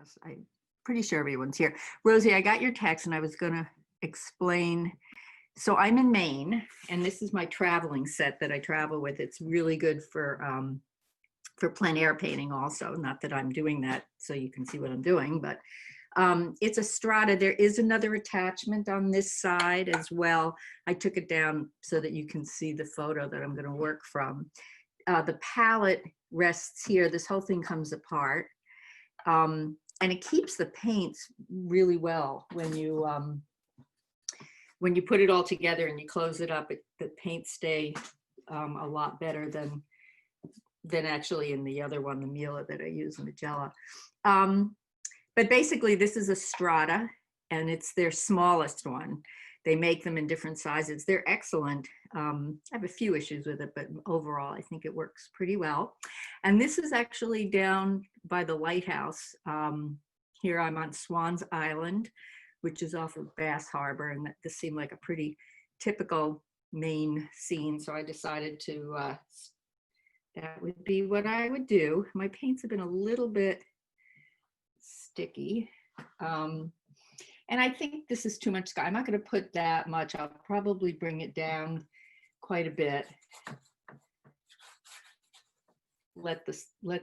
Yes, I'm pretty sure everyone's here. Rosie, I got your text and I was going to explain. So I'm in Maine and this is my traveling set that I travel with. It's really good for plein air painting also. Not that I'm doing that so you can see what I'm doing, but it's a strata. There is another attachment on this side as well. I took it down so that you can see the photo that I'm going to work from. The palette rests here. This whole thing comes apart. And it keeps the paints really well when you put it all together and you close it up. The paints stay a lot better than actually in the other one, the Mila that I use, Magella. But basically, this is a strata, and it's their smallest one. They make them in different sizes. They're excellent. I have a few issues with it, but overall, I think it works pretty well. And this is actually down by the lighthouse. Here I'm on Swans Island, which is off of Bass Harbor, and this seemed like a pretty typical Maine scene. So I decided to, that would be what I would do. My paints have been a little bit sticky. And I think this is too much sky. I'm not going to put that much. I'll probably bring it down quite a bit. Let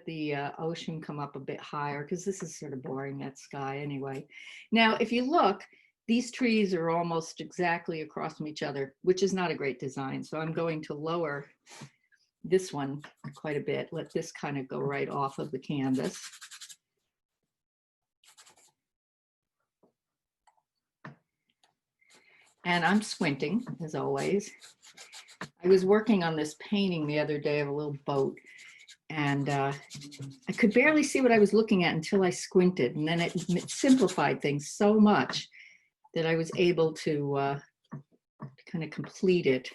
the ocean come up a bit higher because this is sort of boring, that sky anyway. Now, if you look, these trees are almost exactly across from each other, which is not a great design. So I'm going to lower this one quite a bit. Let this kind of go right off of the canvas. And I'm squinting, as always. I was working on this painting the other day of a little boat, and I could barely see what I was looking at until I squinted, and then it simplified things so much that I was able to kind of complete it.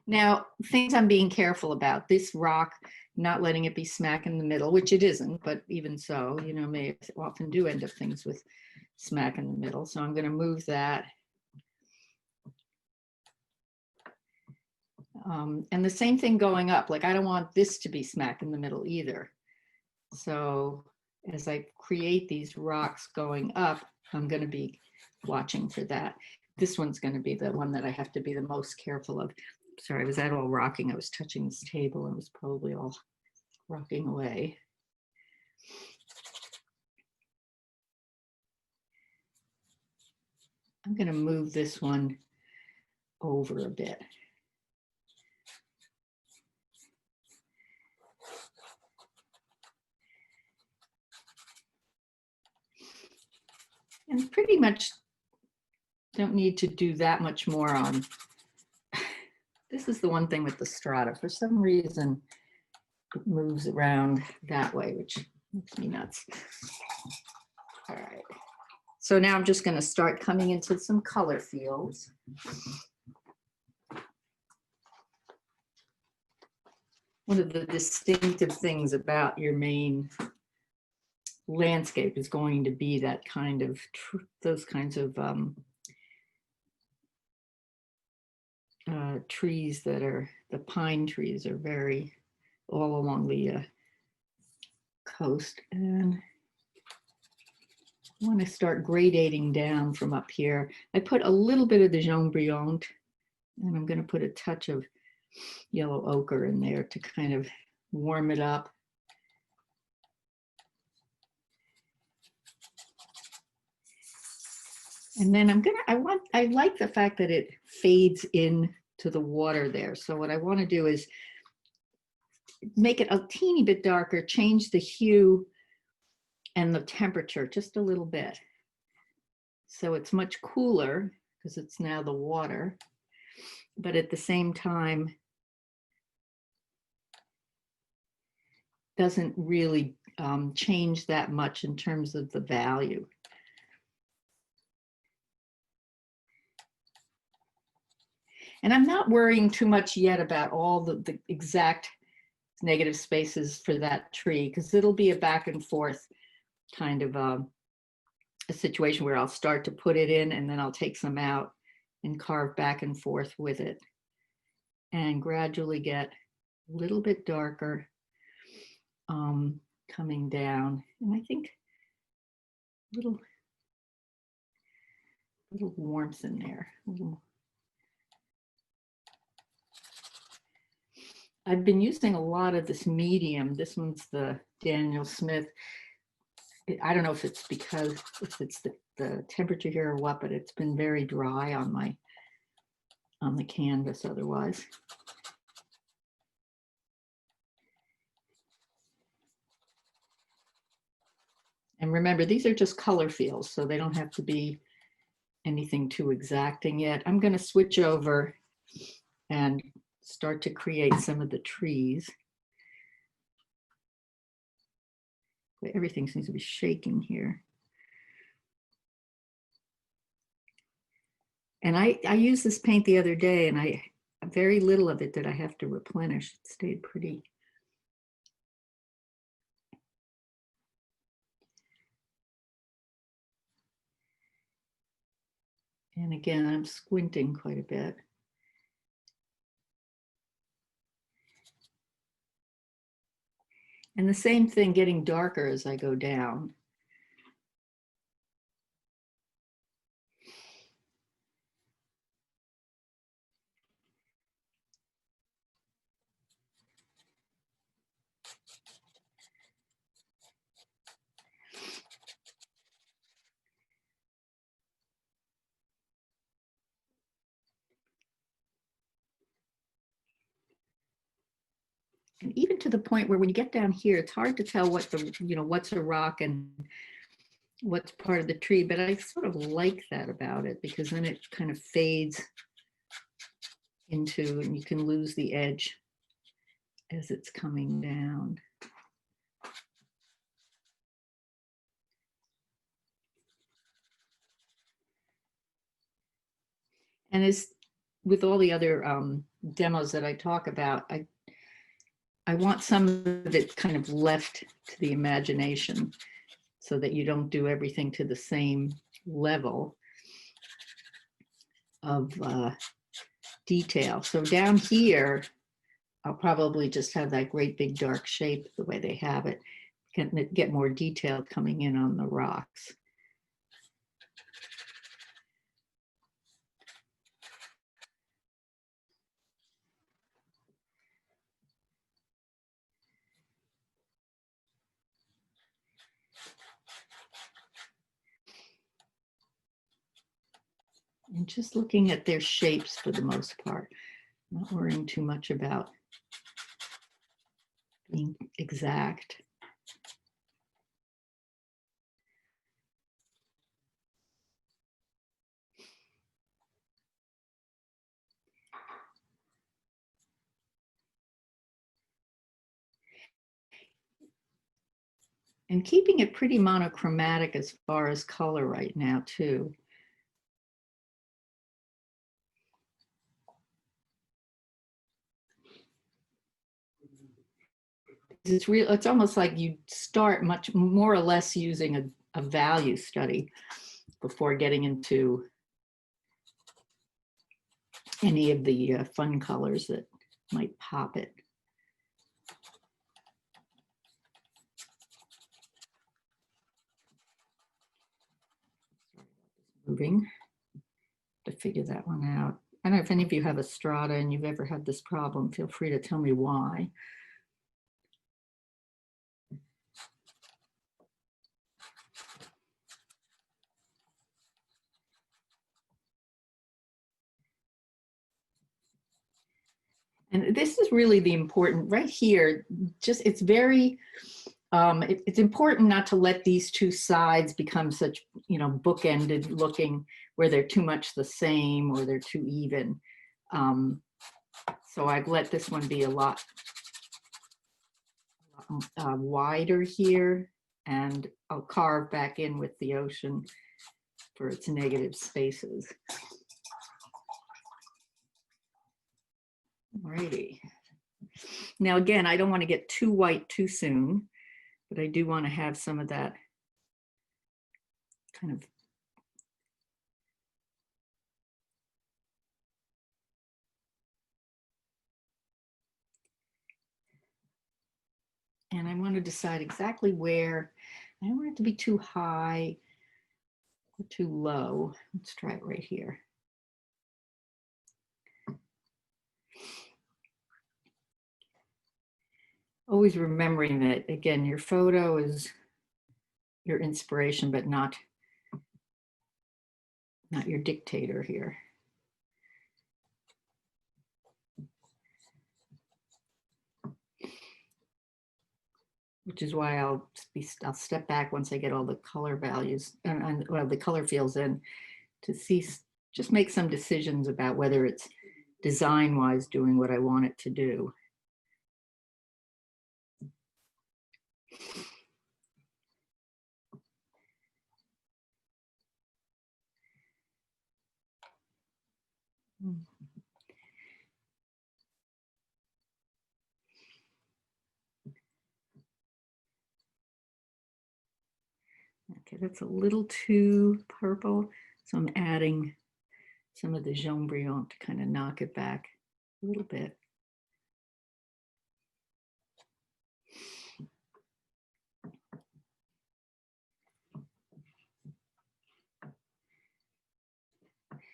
Now, things I'm being careful about, this rock, not letting it be smack in the middle, which it isn't, but even so, you know, may often do end up things with smack in the middle. So I'm going to move that. And the same thing going up, like I don't want this to be smack in the middle either. So as I create these rocks going up, I'm going to be watching for that. This one's going to be the one that I have to be the most careful of. Sorry, was that all rocking? I was touching this table and it was probably all rocking away. I'm going to move this one over a bit. And pretty much don't need to do that much more on. This is the one thing with the strata. For some reason, it moves around that way, which makes me nuts. All right. So now I'm just going to start coming into some color fields. One of the distinctive things about your Maine landscape is going to be that kind of, those kinds of trees that are, the pine trees are very all along the coast. And I want to start gradating down from up here. I put a little bit of the Jaune Brillant, and I'm going to put a touch of yellow ochre in there to kind of warm it up. And then I like the fact that it fades in to the water there. So what I want to do is make it a teeny bit darker, change the hue and the temperature just a little bit. So it's much cooler because it's now the water, but at the same time, doesn't really change that much in terms of the value. And I'm not worrying too much yet about all the exact negative spaces for that tree, because it'll be a back and forth kind of a situation where I'll start to put it in and then I'll take some out and carve back and forth with it and gradually get a little bit darker. coming down, and I think little warmth in there. I've been using a lot of this medium. This one's the Daniel Smith. I don't know if it's because if it's the temperature here or what, but it's been very dry on the canvas otherwise. And remember, these are just color fields, so they don't have to be anything too exacting yet. I'm going to switch over and start to create some of the trees. Everything seems to be shaking here. And I used this paint the other day, and very little of it that I have to replenish. It stayed pretty. And again, I'm squinting quite a bit. And the same thing, getting darker as I go down. And even to the point where when you get down here, it's hard to tell what what's a rock and what's part of the tree, but I sort of like that about it, because then it kind of fades into, and you can lose the edge as it's coming down. And as with all the other demos that I talk about, I want some of it kind of left to the imagination, so that you don't do everything to the same level of detail. So down here, I'll probably just have that great big dark shape the way they have it. Get more detail coming in on the rocks. And just looking at their shapes for the most part, not worrying too much about being exact. And keeping it pretty monochromatic as far as color right now too. It's almost like you start much more or less using a value study before getting into any of the fun colors that might pop it. Moving to figure that one out. I don't know if any of you have a strata and you've ever had this problem. Feel free to tell me why. And this is really the important right here. Just it's very, it's important not to let these two sides become such, bookended looking, where they're too much the same or they're too even. So I've let this one be a lot wider here, and I'll carve back in with the ocean for its negative spaces. Alrighty. Now again, I don't want to get too white too soon, but I do want to have some of that kind of And I want to decide exactly where. I don't want it to be too high or too low. Let's try it right here. Always remembering that, again, your photo is your inspiration, but not your dictator here. Which is why I'll step back once I get all the color values and well, the color fields in to see, just make some decisions about whether it's design-wise doing what I want it to do. Okay, that's a little too purple. So I'm adding some of the Jaune Brillant to kind of knock it back a little bit.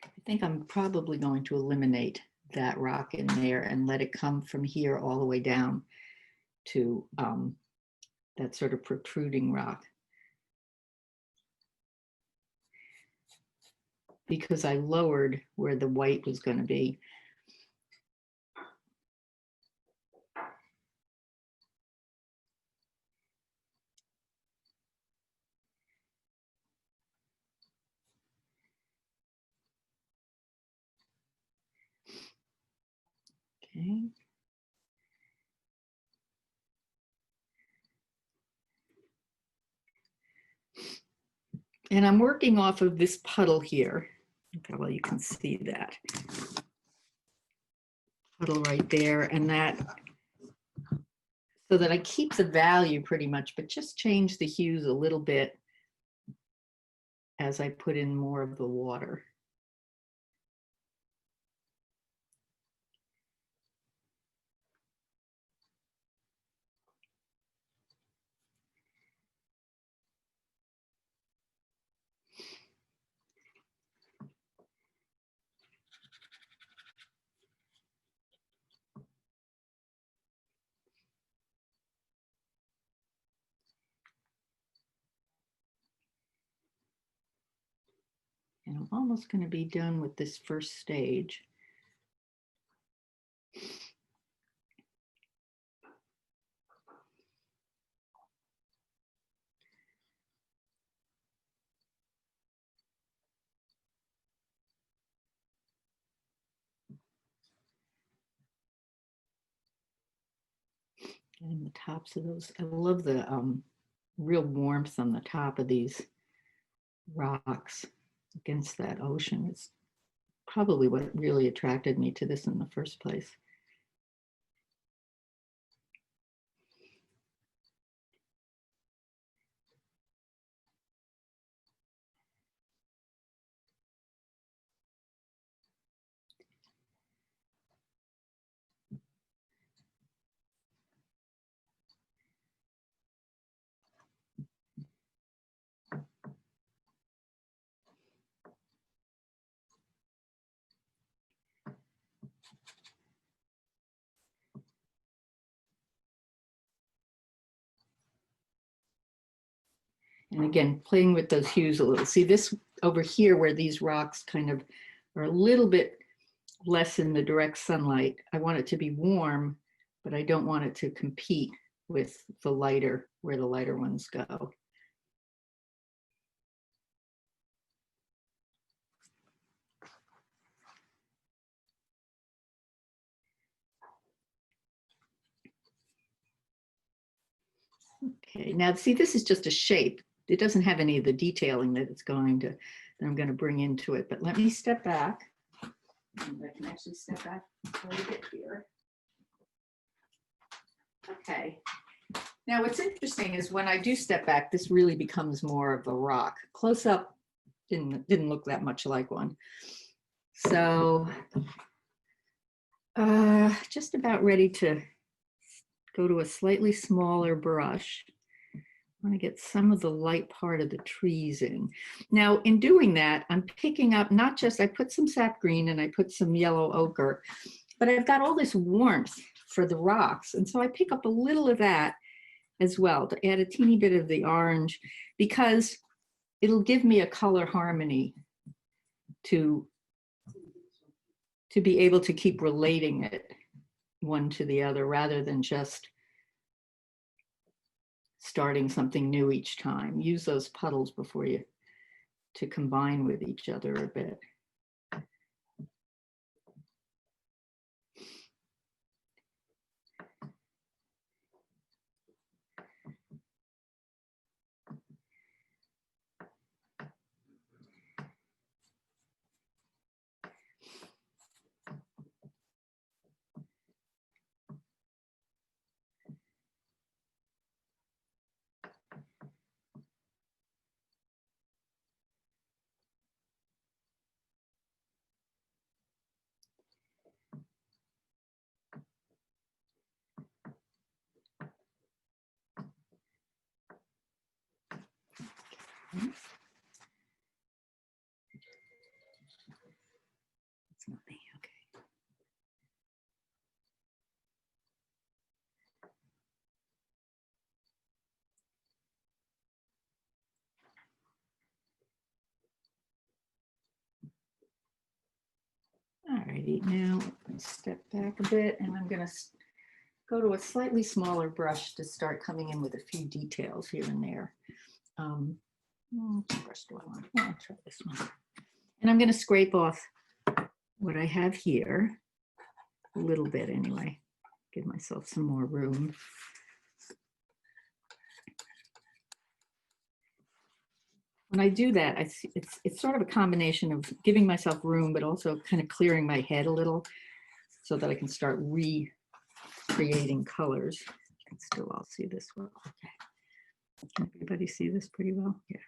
I think I'm probably going to eliminate that rock in there and let it come from here all the way down to that sort of protruding rock. Because I lowered where the white was going to be. Okay. And I'm working off of this puddle here. Okay, well, you can see that puddle right there, and that, so that I keep the value pretty much, but just change the hues a little bit as I put in more of the water. And I'm almost going to be done with this first stage. And the tops of those, I love the real warmth on the top of these rocks against that ocean. It's probably what really attracted me to this in the first place. And again, playing with those hues a little. See this over here where these rocks kind of are a little bit less in the direct sunlight. I want it to be warm, but I don't want it to compete with the lighter, where the lighter ones go. Okay, now see, this is just a shape. It doesn't have any of the detailing that I'm going to bring into it, but let me step back. And I can actually step back a little bit here. Okay. Now what's interesting is when I do step back, this really becomes more of a rock. Close up didn't look that much like one. So just about ready to go to a slightly smaller brush. I want to get some of the light part of the trees in. Now, in doing that, I'm picking up not just, I put some sap green and I put some yellow ochre, but I've got all this warmth for the rocks. And so I pick up a little of that as well to add a teeny bit of the orange, because it'll give me a color harmony to be able to keep relating it one to the other rather than just starting something new each time. Use those puddles before you to combine with each other a bit. It's not me, okay. All righty, now step back a bit and I'm going to go to a slightly smaller brush to start coming in with a few details here and there. Which brush do I want? I'll try this one. And I'm going to scrape off what I have here, a little bit anyway, give myself some more room. When I do that, it's sort of a combination of giving myself room, but also kind of clearing my head a little so that I can start recreating colors. I can still all see this well. Okay. Can everybody see this pretty well? Yeah.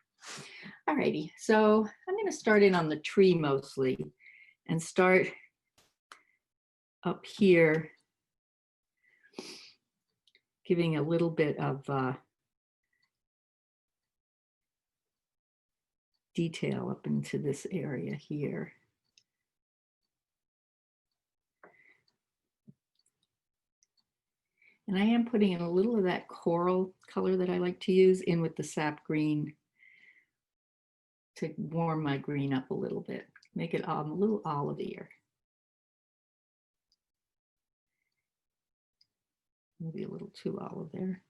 All righty. So I'm going to start in on the tree mostly and start up here, giving a little bit of detail up into this area here. And I am putting in a little of that coral color that I like to use in with the sap green to warm my green up a little bit, make it a little olivier. Maybe a little too olive there.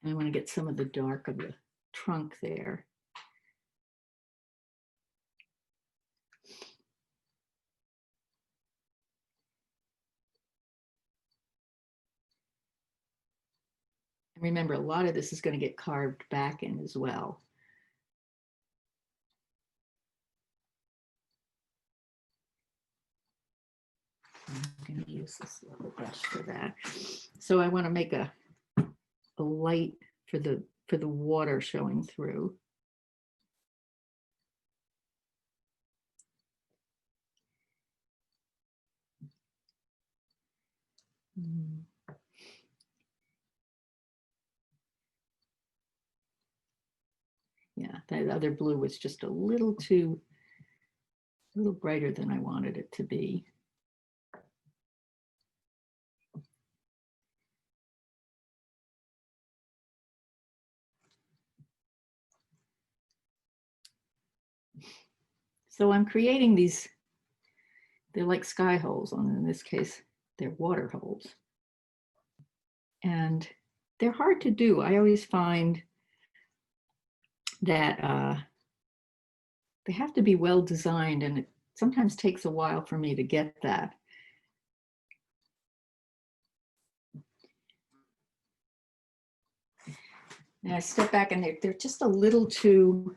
And I want to get some of the dark of the trunk there. And remember, a lot of this is going to get carved back in as well. I'm going to use this little brush for that. So I want to make a light for the water showing through. Yeah, that other blue was just a little brighter than I wanted it to be. So I'm creating these, they're like sky holes, and in this case, they're water holes. And they're hard to do. I always find that they have to be well designed, and it sometimes takes a while for me to get that. And I step back and they're just a little too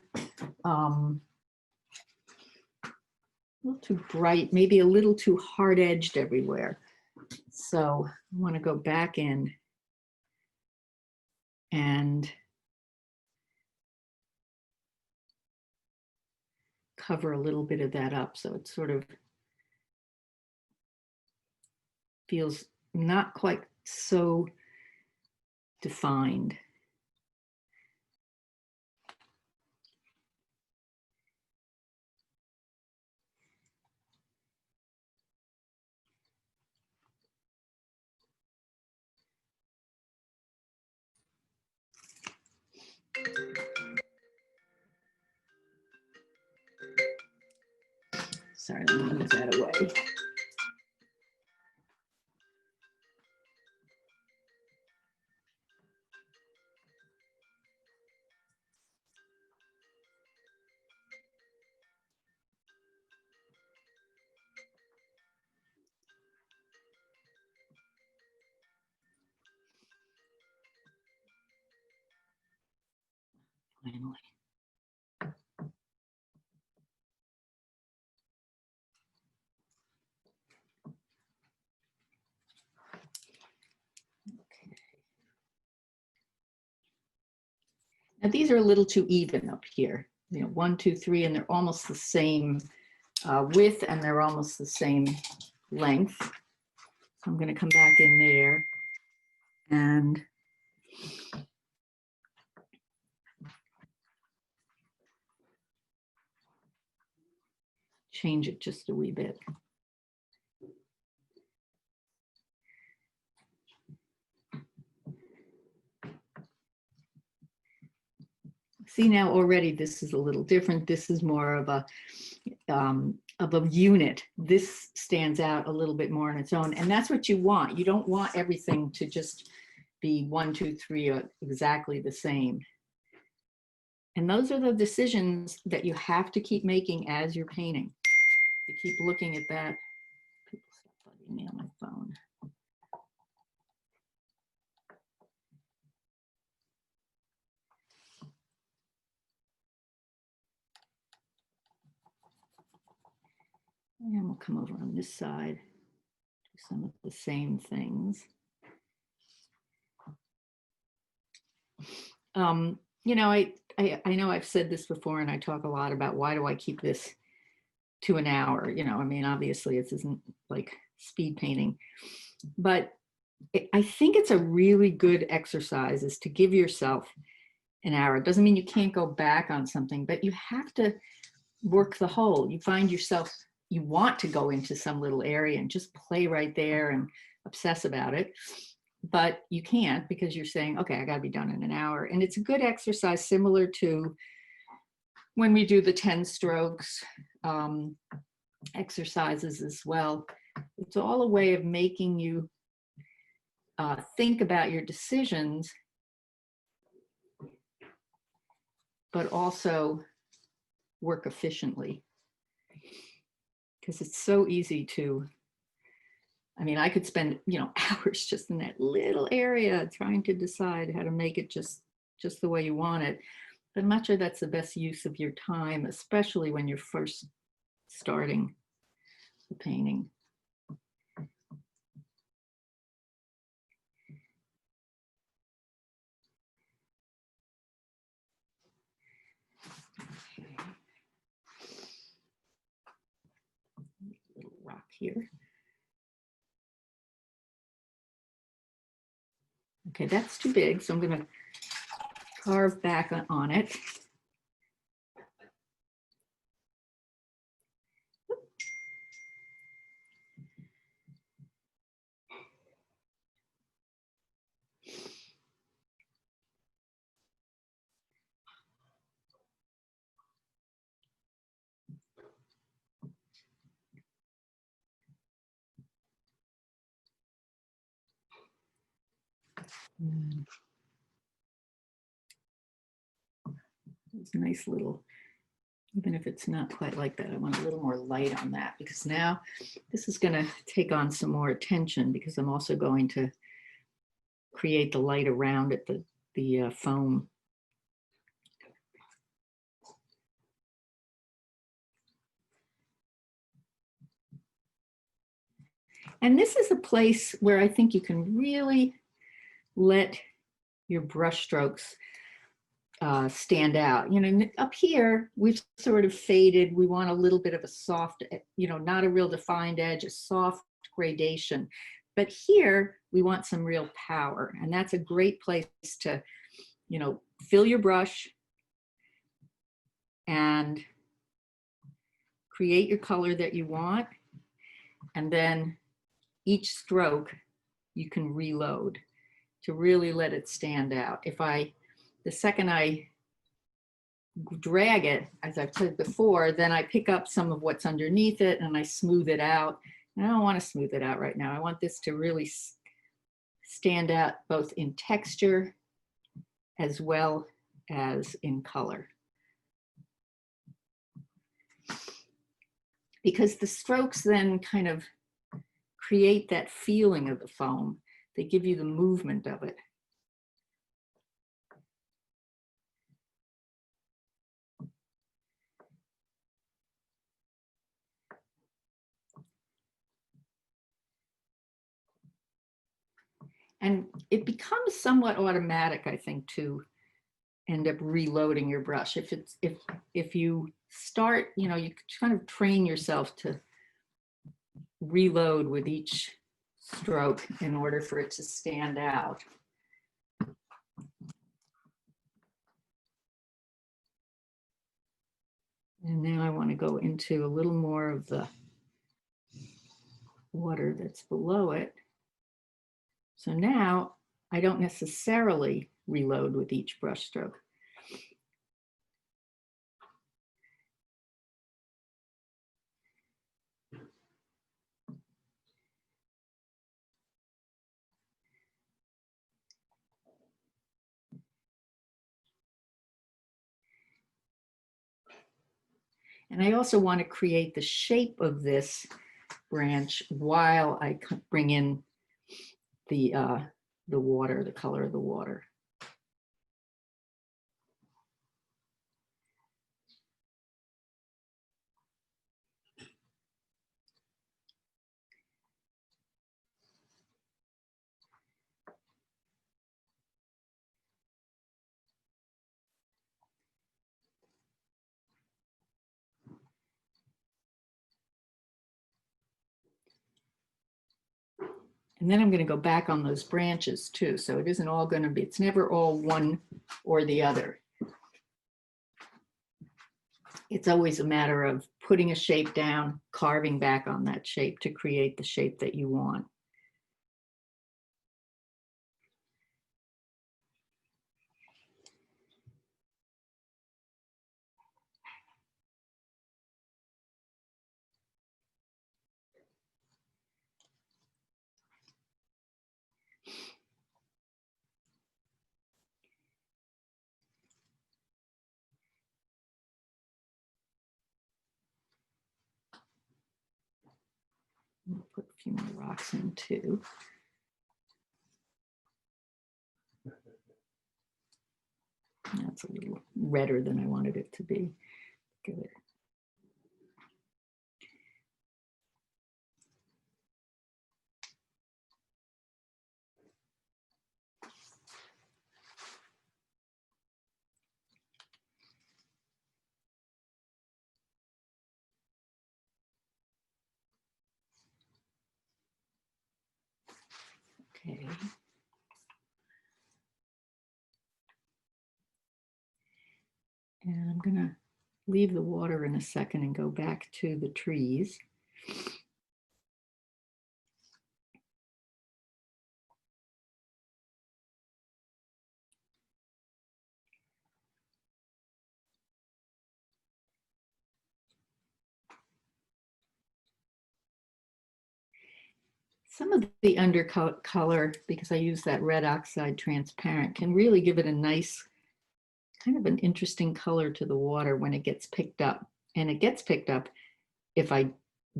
little too bright, maybe a little too hard-edged everywhere. So I want to go back in and cover a little bit of that up so it sort of feels not quite so defined. Sorry, let me move that away. Finally. Now these are a little too even up here. You know, 1, 2, 3, and they're almost the same width, and they're almost the same length. So I'm going to come back in there and change it just a wee bit. See, now already this is a little different. This is more of a unit. This stands out a little bit more on its own, and that's what you want. You don't want everything to just be 1, 2, 3 or exactly the same. And those are the decisions that you have to keep making as you're painting. You keep looking at that. People stop bugging me on my phone. And we'll come over on this side, do some of the same things. You know, I know I've said this before, and I talk a lot about why do I keep this to an hour? You know, I mean, obviously it isn't like speed painting, but I think it's a really good exercise is to give yourself an hour. It doesn't mean you can't go back on something, but you have to work the whole. You find yourself, you want to go into some little area and just play right there and obsess about it, but you can't because you're saying, okay, I got to be done in an hour. And it's a good exercise, similar to when we do the 10 strokes exercises as well. It's all a way of making you think about your decisions, but also work efficiently. Because it's so easy to, I mean, I could spend, you know, hours just in that little area trying to decide how to make it just the way you want it. But I'm not sure that's the best use of your time, especially when you're first starting the painting. Okay. Little rock here. Okay, that's too big, so I'm going to carve back on it. It's a nice little, even if it's not quite like that, I want a little more light on that, because now this is going to take on some more attention, because I'm also going to create the light around it, the foam. And this is a place where I think you can really let your brush strokes stand out. You know, up here, we've sort of faded. We want a little bit of a soft, you know, not a real defined edge, a soft gradation. But here, we want some real power. And that's a great place to, you know, fill your brush and create your color that you want. And then each stroke, you can reload to really let it stand out. The second I drag it, as I've said before, then I pick up some of what's underneath it and I smooth it out. And I don't want to smooth it out right now. I want this to really stand out both in texture as well as in color. Because the strokes then kind of create that feeling of the foam. They give you the movement of it. And it becomes somewhat automatic, I think, to end up reloading your brush. If you start, you know, you kind of train yourself to reload with each stroke in order for it to stand out. And now I want to go into a little more of the water that's below it. So now I don't necessarily reload with each brush stroke. And I also want to create the shape of this branch while I bring in the water, the color of the water. And then I'm going to go back on those branches too. So it isn't all going to be, it's never all one or the other. It's always a matter of putting a shape down, carving back on that shape to create the shape that you want. I'll put a few more rocks in too. That's a little redder than I wanted it to be. Good. Okay. And I'm going to leave the water in a second and go back to the trees. Some of the undercolor, because I use that red oxide transparent, can really give it a nice, kind of an interesting color to the water when it gets picked up. And it gets picked up if I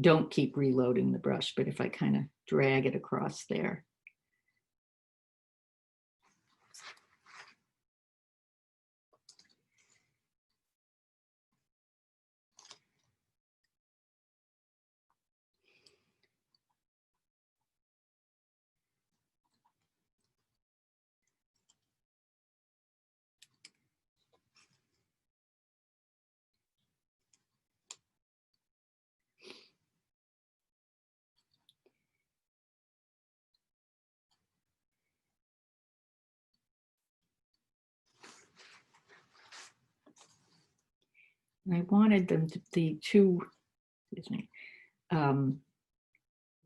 don't keep reloading the brush, but if I kind of drag it across there. And I wanted them to, the two, excuse me,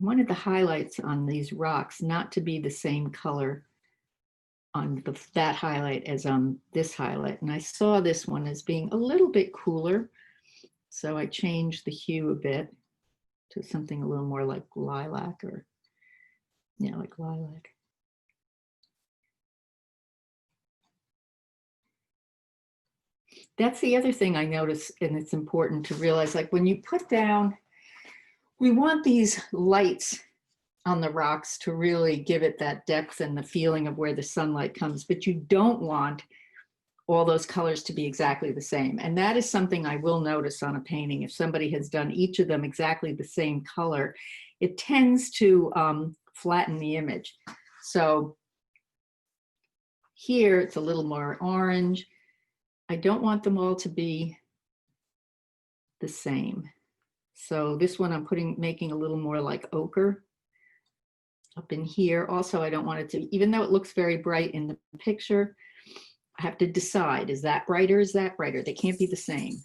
wanted the highlights on these rocks not to be the same color on that highlight as on this highlight. And I saw this one as being a little bit cooler. So I changed the hue a bit to something a little more like lilac, or yeah, like lilac. That's the other thing I notice, and it's important to realize, like when you put down, we want these lights on the rocks to really give it that depth and the feeling of where the sunlight comes, but you don't want all those colors to be exactly the same. And that is something I will notice on a painting. If somebody has done each of them exactly the same color, it tends to flatten the image. So here it's a little more orange. I don't want them all to be the same. So this one I'm making a little more like ochre up in here. Also, I don't want it to, even though it looks very bright in the picture, I have to decide, is that brighter, is that brighter? They can't be the same.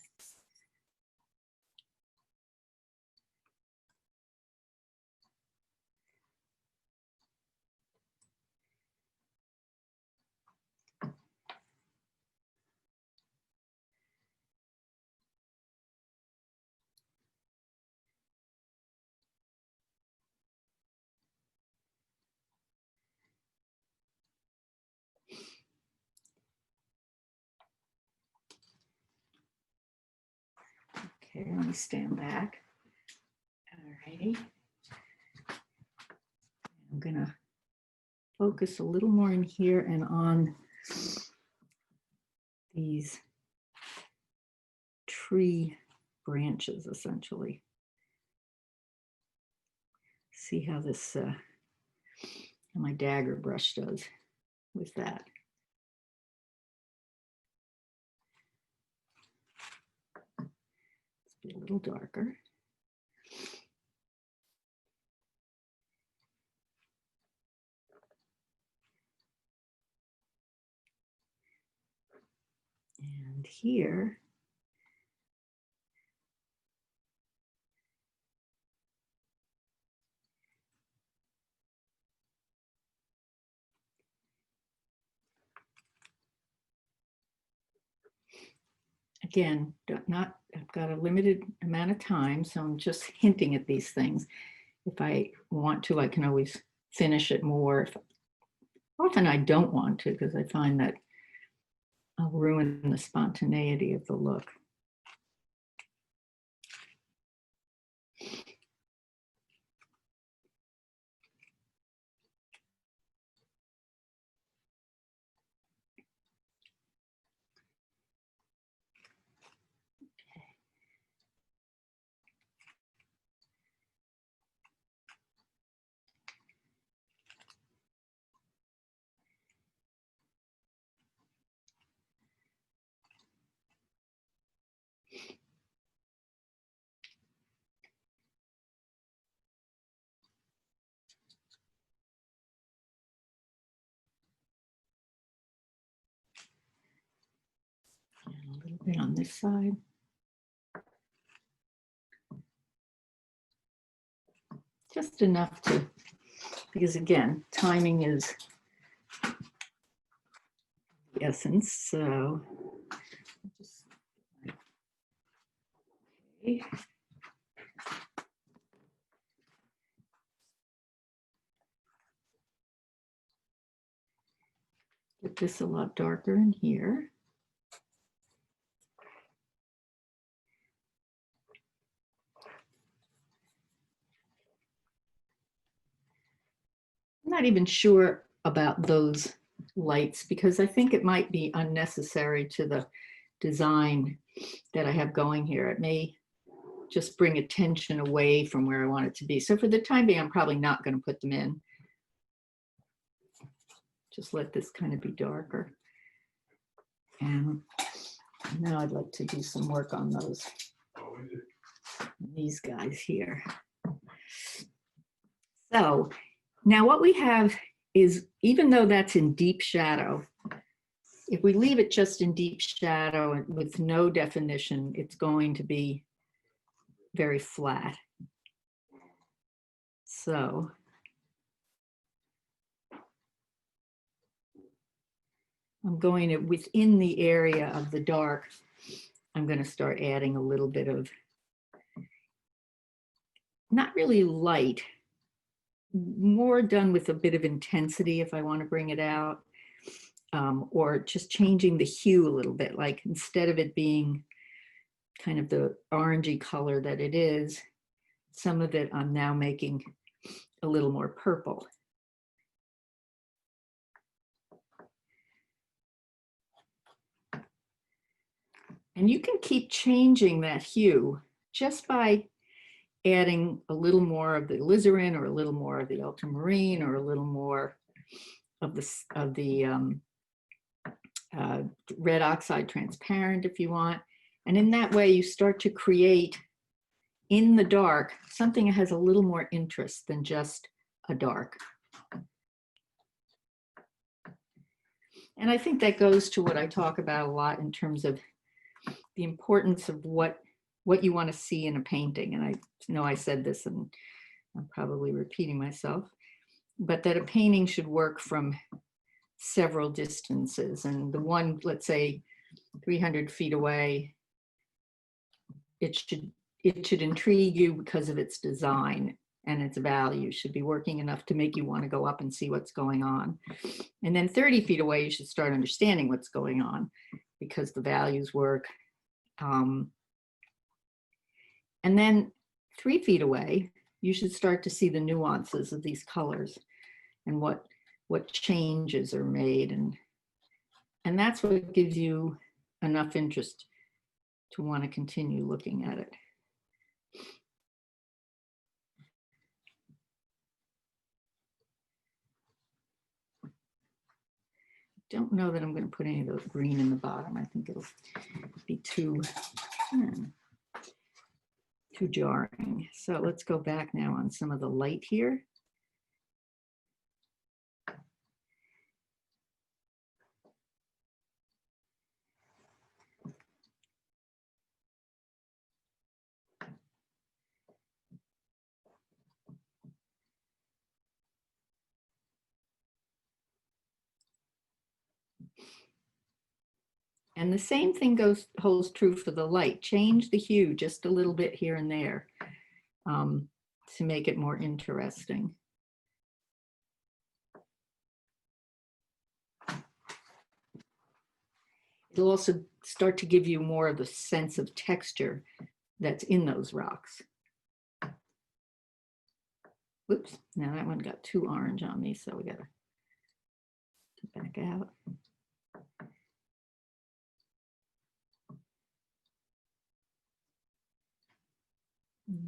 Okay, let me stand back. All righty. I'm gonna focus a little more in here and on these tree branches, essentially. See how this, how my dagger brush does with that. Let's be a little darker. And here, again, I've got a limited amount of time, so I'm just hinting at these things. If I want to, I can always finish it more. Often I don't want to, because I find that I'll ruin the spontaneity of the look. And a little bit on this side. Just enough to, because again, timing is the essence. So just, okay. Get this a lot darker in here. I'm not even sure about those lights because I think it might be unnecessary to the design that I have going here. It may just bring attention away from where I want it to be. So for the time being, I'm probably not going to put them in. Just let this kind of be darker. And now I'd like to do some work on these guys here. So now what we have is, even though that's in deep shadow, if we leave it just in deep shadow and with no definition, it's going to be very flat. So I'm going to, within the area of the dark, I'm going to start adding a little bit of, not really light, more done with a bit of intensity if I want to bring it out, or just changing the hue a little bit, like instead of it being kind of the orangey color that it is, some of it I'm now making a little more purple. And you can keep changing that hue just by adding a little more of the alizarin or a little more of the ultramarine or a little more of the red oxide transparent if you want. And in that way, you start to create in the dark something that has a little more interest than just a dark. And I think that goes to what I talk about a lot in terms of the importance of what you want to see in a painting. And I know I said this and I'm probably repeating myself, but that a painting should work from several distances. And the one, let's say 300 feet away, it should intrigue you because of its design and its value. Should be working enough to make you want to go up and see what's going on. And then 30 feet away, you should start understanding what's going on because the values work. And then 3 feet away, you should start to see the nuances of these colors and what changes are made. And that's what gives you enough interest to want to continue looking at it. Don't know that I'm going to put any of those green in the bottom. I think it'll be too jarring. So let's go back now on some of the light here. And the same thing holds true for the light. Change the hue just a little bit here and there to make it more interesting. It'll also start to give you more of the sense of texture that's in those rocks. Whoops, now that one got too orange on me, so we gotta back out.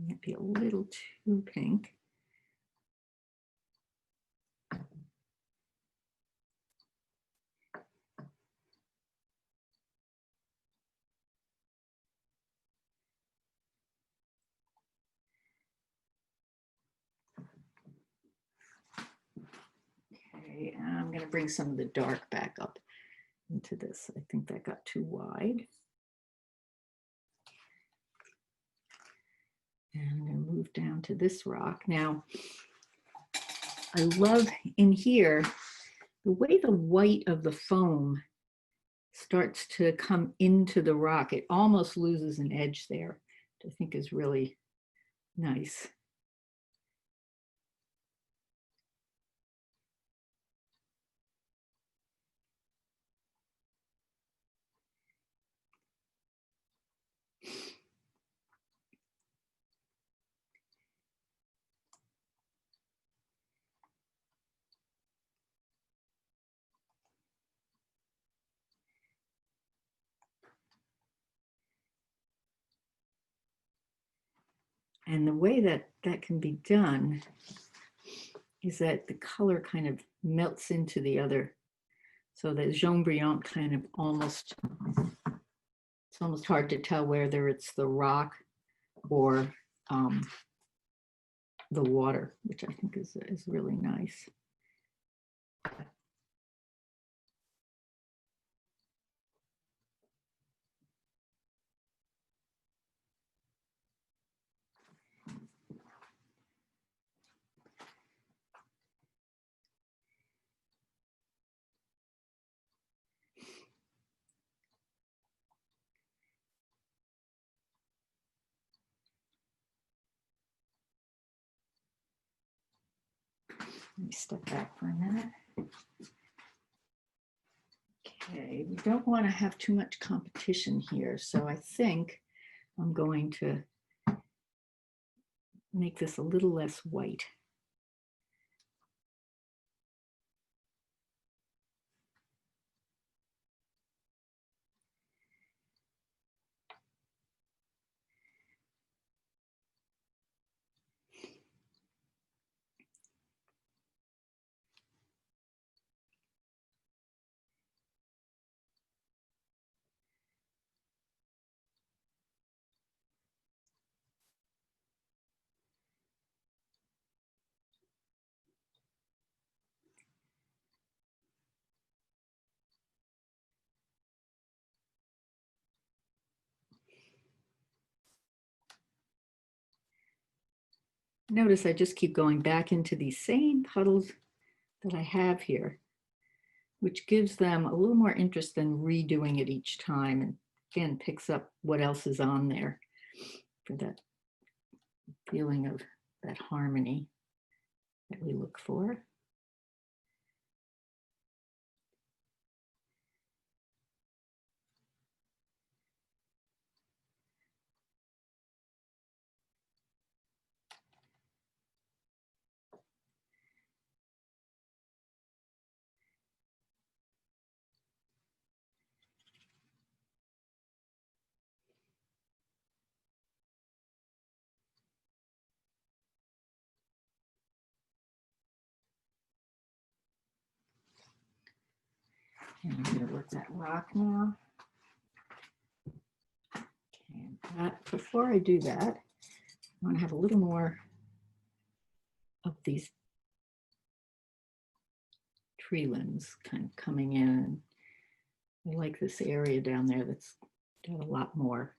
Might be a little too pink. Okay, I'm going to bring some of the dark back up into this. I think that got too wide. And I'm going to move down to this rock. Now, I love in here, the way the white of the foam starts to come into the rock. It almost loses an edge there, which I think is really nice. And the way that that can be done is that the color kind of melts into the other. So that jaune brillant kind of almost, it's almost hard to tell whether it's the rock or the water, which I think is really nice. Let me step back for a minute. Okay, we don't want to have too much competition here, so I think I'm going to make this a little less white. Notice I just keep going back into these same puddles that I have here, which gives them a little more interest than redoing it each time, and again picks up what else is on there for that feeling of that harmony that we look for. And I'm going to work that rock now. Okay, but before I do that, I want to have a little more of these tree limbs kind of coming in. I like this area down there that's got a lot more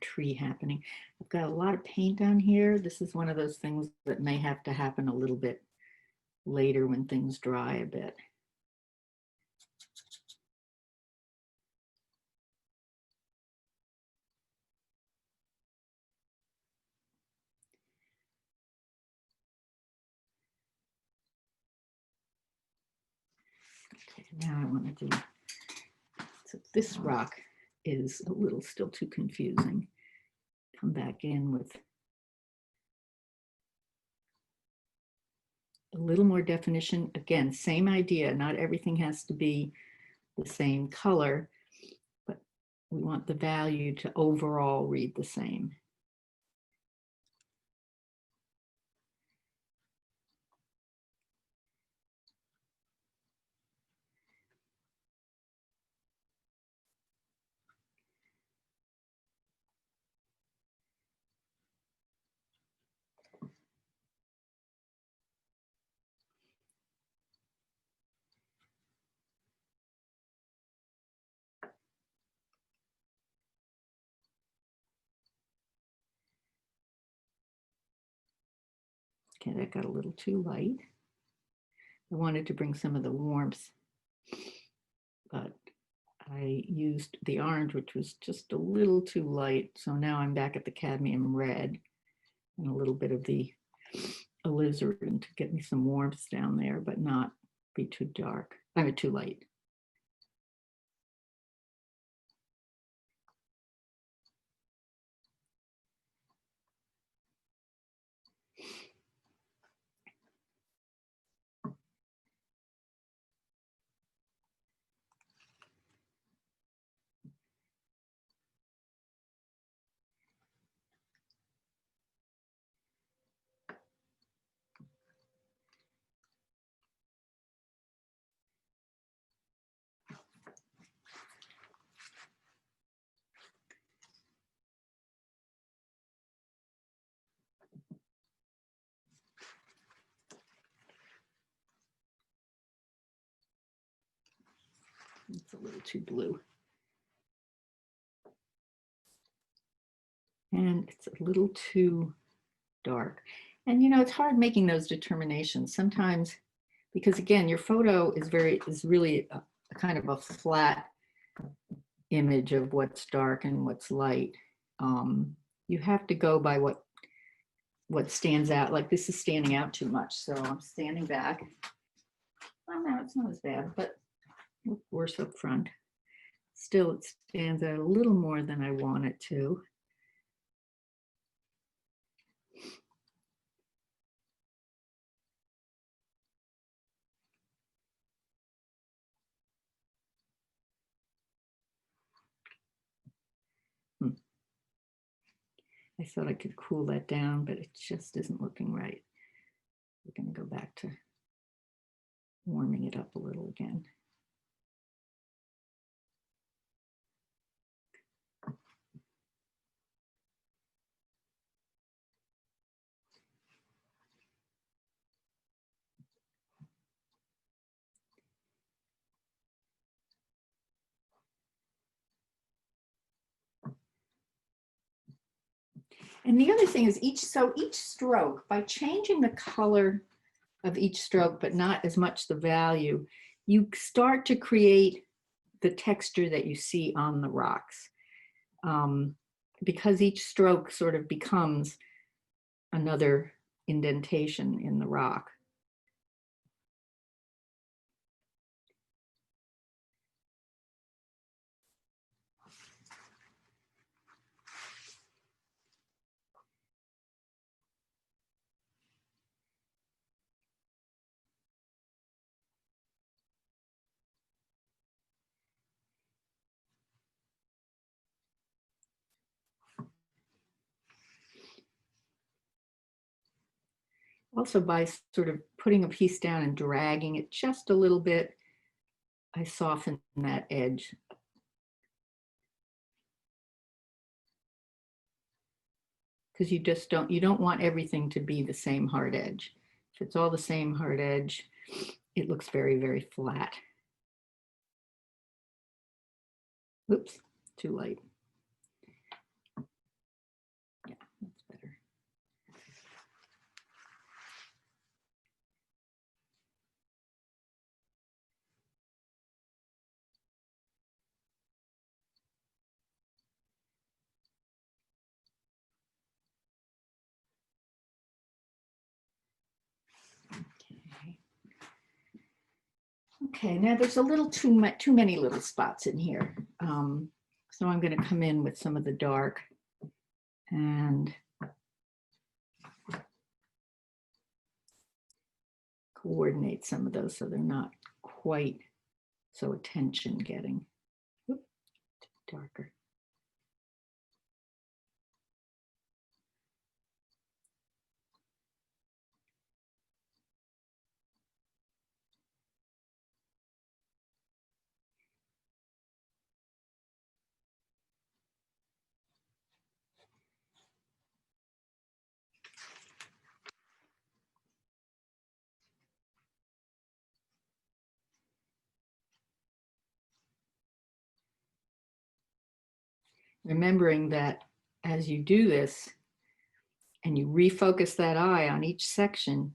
tree happening. I've got a lot of paint on here. This is one of those things that may have to happen a little bit later when things dry a bit. Okay, now I want to do, so this rock is a little still too confusing. Come back in with a little more definition. Again, same idea, not everything has to be the same color, but we want the value to overall read the same. Okay, that got a little too light. I wanted to bring some of the warmth, but I used the orange, which was just a little too light. So now I'm back at the cadmium red and a little bit of the alizarin to get me some warmth down there, but not be too dark. I mean, too light. It's a little too blue. And it's a little too dark. And you know, it's hard making those determinations sometimes, because again, your photo is really a kind of a flat image of what's dark and what's light. You have to go by what stands out. Like this is standing out too much, so I'm standing back. Well, no, it's not as bad, but worse up front. Still, it stands out a little more than I want it to. I thought I could cool that down, but it just isn't looking right. We're going to go back to warming it up a little again. And the other thing is each stroke, by changing the color of each stroke, but not as much the value, you start to create the texture that you see on the rocks. Because each stroke sort of becomes another indentation in the rock. Also, by sort of putting a piece down and dragging it just a little bit, I soften that edge. Because you don't want everything to be the same hard edge. If it's all the same hard edge, it looks very, very flat. Oops, too light. Yeah, that's better. Okay, now there's a little too many little spots in here. So I'm going to come in with some of the dark and coordinate some of those so they're not quite so attention getting. Oop, darker. Remembering that as you do this and you refocus that eye on each section,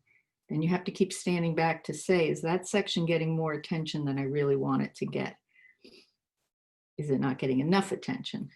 then you have to keep standing back to say, is that section getting more attention than I really want it to get? Is it not getting enough attention?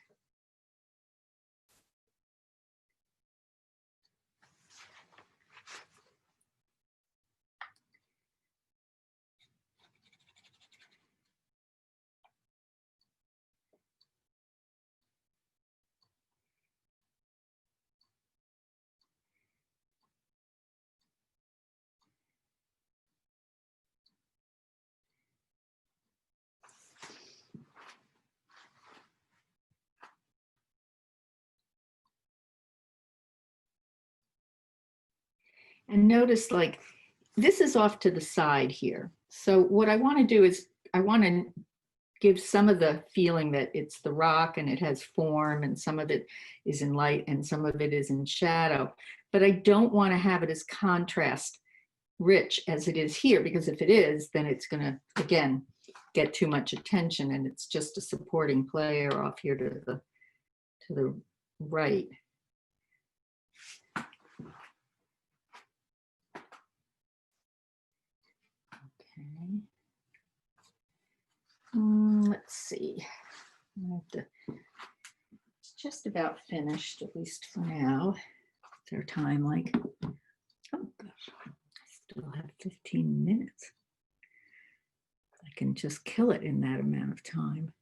And notice, like, this is off to the side here. So what I want to do is I want to give some of the feeling that it's the rock and it has form, and some of it is in light and some of it is in shadow. But I don't want to have it as contrast rich as it is here, because if it is, then it's going to, again, get too much attention and it's just a supporting player off here to the right. Okay. Let's see. I have to just about finished, at least for now. What's our time like? Oh gosh, I still have 15 minutes. I can just kill it in that amount of time.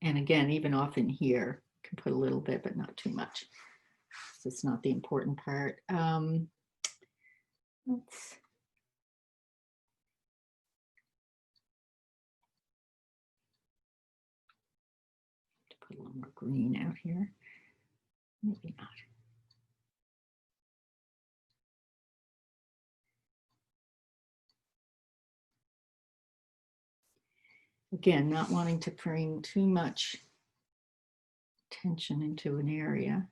And again, even off in here, can put a little bit, but not too much. So it's not the important part. Let's put a little more green out here. Maybe not. Again, not wanting to bring too much tension into an area.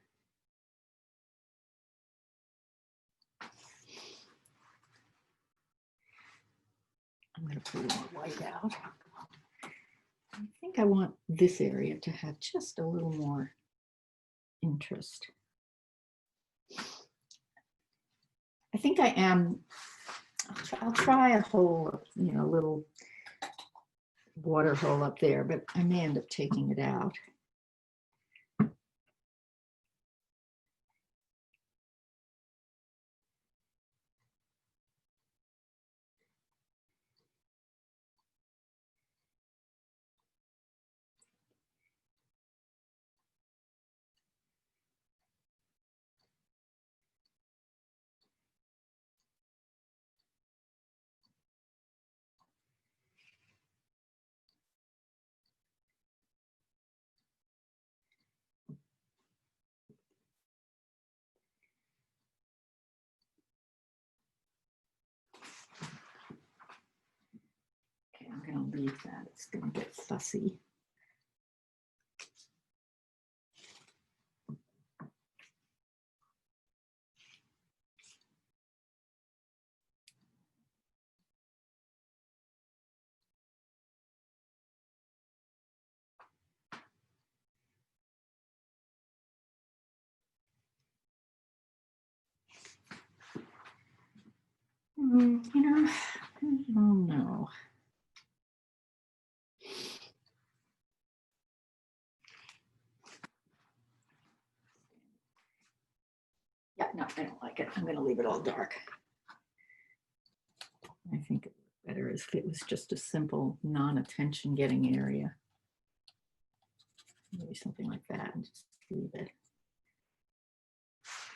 I'm going to put a little white out. I think I want this area to have just a little more interest. I think I am, I'll try a hole, you know, a little water hole up there, but I may end up taking it out. Okay, I'm going to leave that. It's going to get fussy. You know, I don't know. Yeah, no, I don't like it. I'm going to leave it all dark. I think it would be better if it was just a simple non-attention getting area. Maybe something like that and just leave it.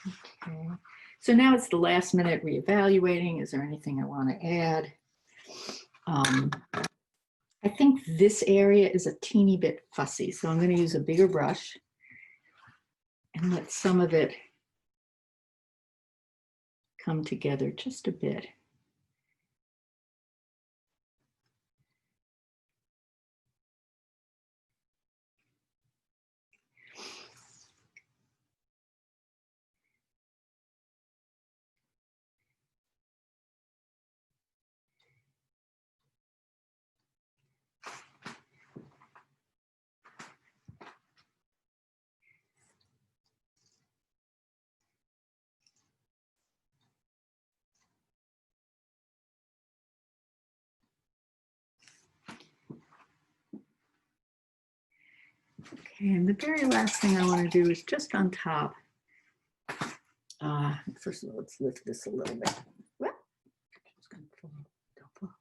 Okay, so now it's the last minute reevaluating. Is there anything I want to add? I think this area is a teeny bit fussy, so I'm going to use a bigger brush and let some of it come together just a bit. Okay, and the very last thing I want to do is just on top. First of all, let's lift this a little bit. Well, it's going to fall. Don't fall.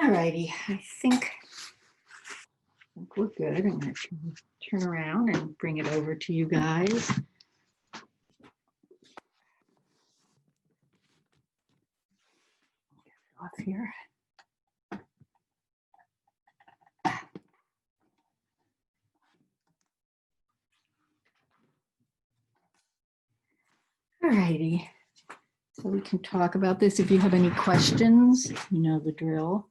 All righty, I think we're good. I'm going to turn around and bring it over to you guys. Off here. All righty. So we can talk about this. If you have any questions, you know the drill.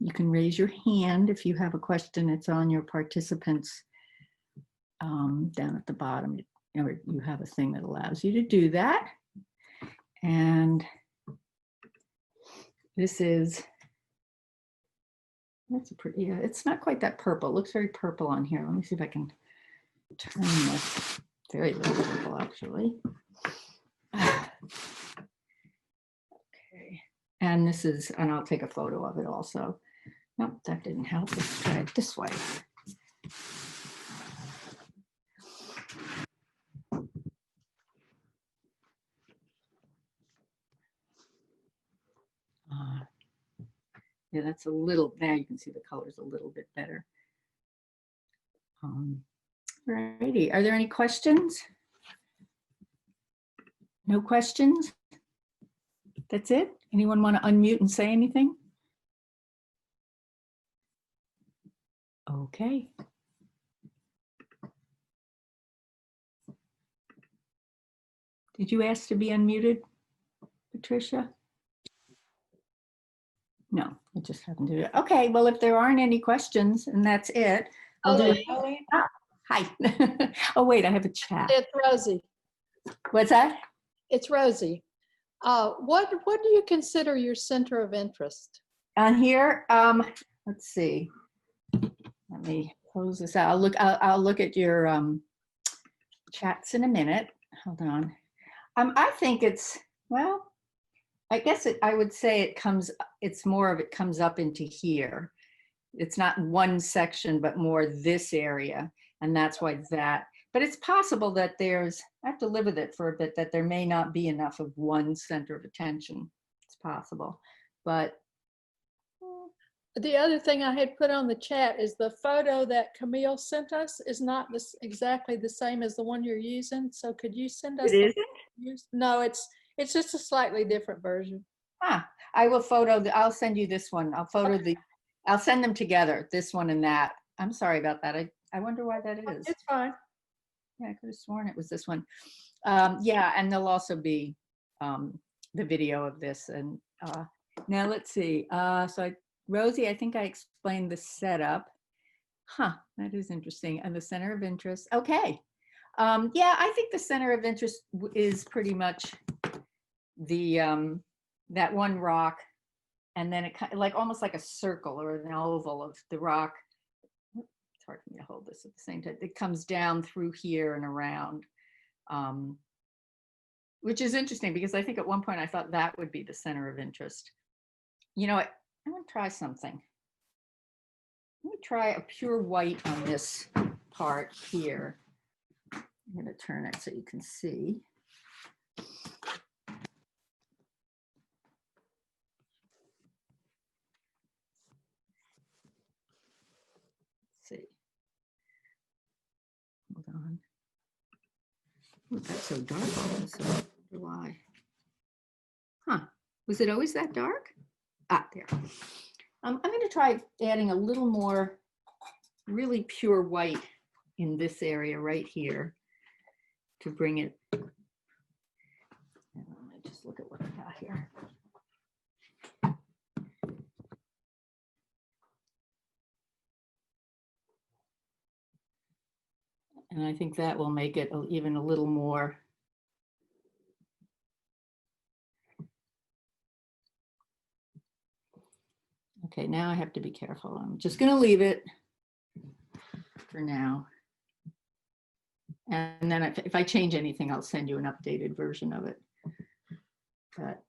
You can raise your hand if you have a question. It's on your participants down at the bottom. You have a thing that allows you to do that. And this is, that's a pretty, yeah, it's not quite that purple. It looks very purple on here. Let me see if I can turn this. Very little purple, actually. Okay. And this is, and I'll take a photo of it also. Nope, that didn't help. Let's try it this way. Yeah, that's a little, now you can see the colors a little bit better. Righty, are there any questions? No questions? That's it? Anyone want to unmute and say anything? Okay. Did you ask to be unmuted, Patricia? No, I just happened to do it. Okay, well, if there aren't any questions and that's it, I'll do it. Ah, hi. Oh, wait, I have a chat. It's Rosie. What's that? It's Rosie. What do you consider your center of interest? On here, let's see. Let me close this out. I'll look at your chats in a minute. Hold on. I think it's, well, I guess I would say it's more of it comes up into here. It's not one section, but more this area. And that's why that, but it's possible that I have to live with it for a bit, that there may not be enough of one center of attention. It's possible, but. The other thing I had put on the chat is the photo that Camille sent us is not exactly the same as the one you're using. So could you send us? It isn't? No, it's just a slightly different version. I will I'll send you this one. I'll send them together, this one and that. I'm sorry about that. I wonder why that is. It's fine. Yeah, I could have sworn it was this one. Yeah, and there'll also be the video of this. And now let's see. Rosie, I think I explained the setup. Huh, that is interesting. And the center of interest. Okay. Yeah, I think the center of interest is pretty much the that one rock, and then it like almost like a circle or an oval of the rock. It's hard for me to hold this at the same time. It comes down through here and around, which is interesting because I think at one point I thought that would be the center of interest. You know what? I'm going to try something. Let me try a pure white on this part here. I'm going to turn it so you can see. Let's see. Hold on. Oh, that's so dark all of a sudden. Why? Huh. Was it always that dark? Ah, there. I'm going to try adding a little more really pure white in this area right here to bring it. Let me just look at what I got here. And I think that will make it even a little more. Okay, now I have to be careful. I'm just going to leave it for now. And then if I change anything, I'll send you an updated version of it. But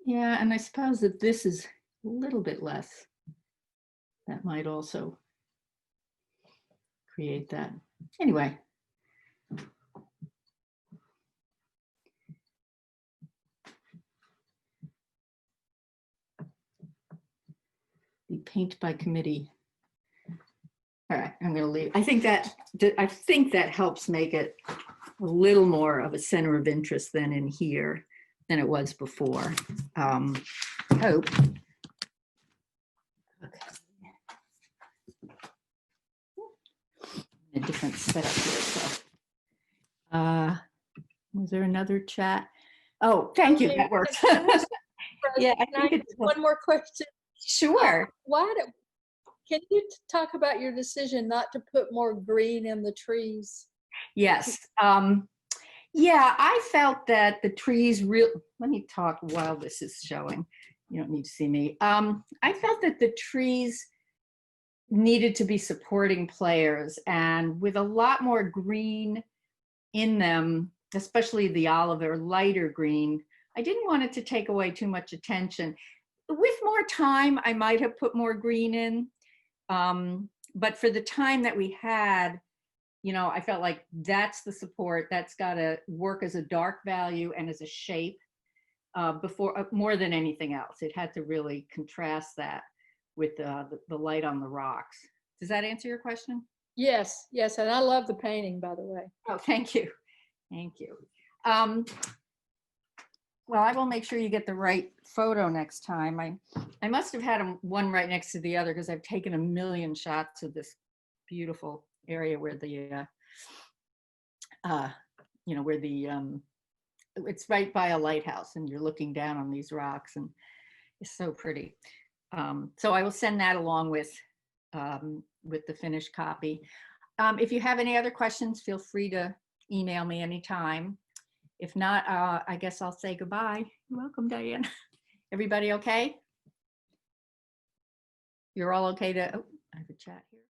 yeah, and I suppose that this is a little bit less. That might also create that. Anyway. paint by committee. All right, I'm gonna leave. I think that helps make it a little more of a center of interest than in here than it was before. Hope. Okay. A different setup here. So, was there another chat? Oh, thank you. That works. Yeah, I think it's one more question. Sure. Can you talk about your decision not to put more green in the trees? Yes. Yeah, I felt that the trees let me talk while this is showing. You don't need to see me. I felt that the trees needed to be supporting players, and with a lot more green in them, especially the olive or lighter green, I didn't want it to take away too much attention. With more time, I might have put more green in. But for the time that we had, you know, I felt like that's the support. That's got to work as a dark value and as a shape before more than anything else. It had to really contrast that with the light on the rocks. Does that answer your question? Yes, yes, and I love the painting, by the way. Oh, thank you. Thank you. Well, I will make sure you get the right photo next time. I must have had one right next to the other because I've taken a million shots of this beautiful area where the, you know, where the, it's right by a lighthouse and you're looking down on these rocks and it's so pretty. So I will send that along with the finished copy. If you have any other questions, feel free to email me anytime. If not, I guess I'll say goodbye. You're welcome, Diane. Everybody okay? You're all okay to, oh, I have a chat here.